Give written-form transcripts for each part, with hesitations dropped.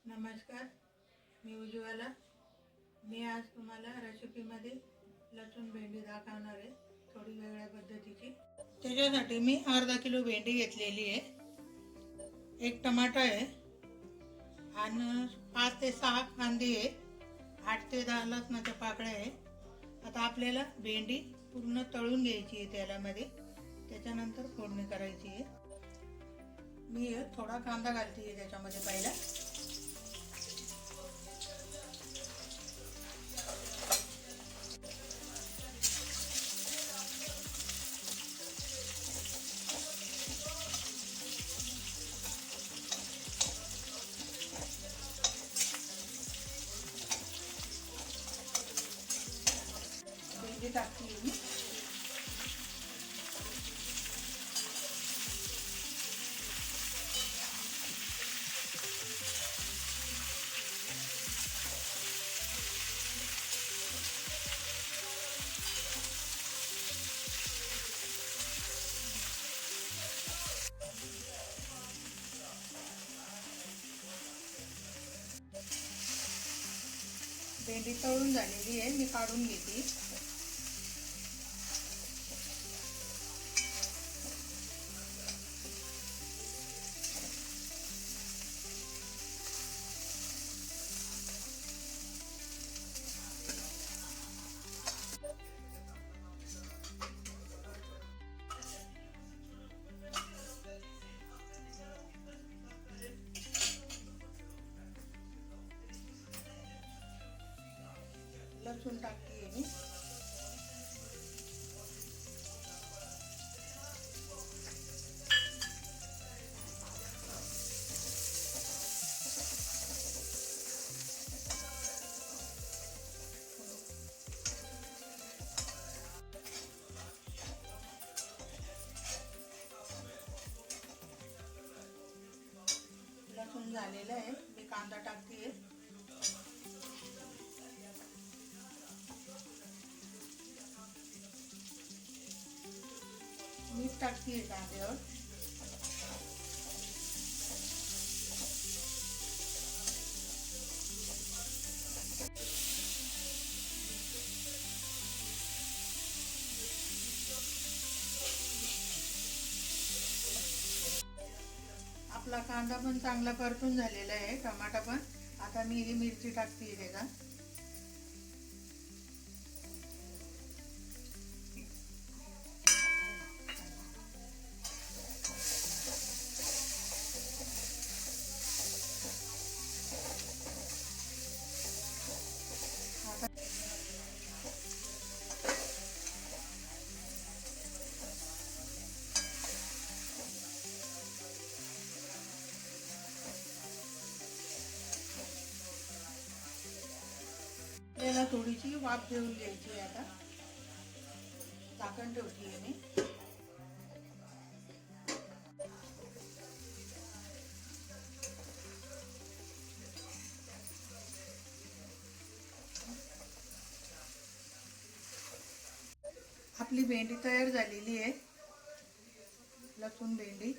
नमस्कार, मी उज्ज्वला। मी आज तुम्हाला रेसिपीमध्ये लसूण भेंडी दाखवणार आहे, थोडी वेगळ्या पद्धतीची। त्याच्यासाठी मी अर्धा किलो भेंडी घेतलेली आहे, एक टमाटा आहे आणि 5 ते 6 कांदे आहे, 8 ते 10 लसणाच्या पाकळ्या आहे। आता आपल्याला भेंडी पूर्ण तळून घ्यायची आहे तेलामध्ये, त्याच्यानंतर फोडणी करायची आहे। मी थोडा कांदा घालते त्याच्यामध्ये पहिला। भेंडी टाकते मी। भेंडी तळून झालेली आहे, मी काढून घेते। लसूण टाकते मी। लसूण झालेलं आहे, मी कांदा टाकते। मीठ टाकते कांद्यावर। आपला कांदा पण चांगला परतून झालेला आहे, टमाटा पण। आता मी ही मिरची टाकते त्याचा। आपल्याला थोडीशी वाफ देऊन घ्यायची। आता झाकण ठेवते मी। आपली भेंडी तयार झालेली आहे, लसूण भेंडी।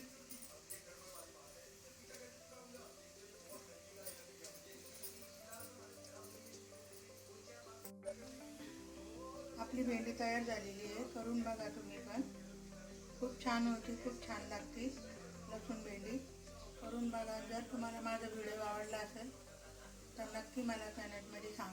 आपली भेंडी तयार झालेली आहे, करून बघा तुम्ही पण। खूप छान होती, खूप छान लागते लसूण भेंडी। करून बघा। जर तुम्हाला माझा व्हिडिओ आवडला असेल तर नक्की मला कमेंटमध्ये सांगा।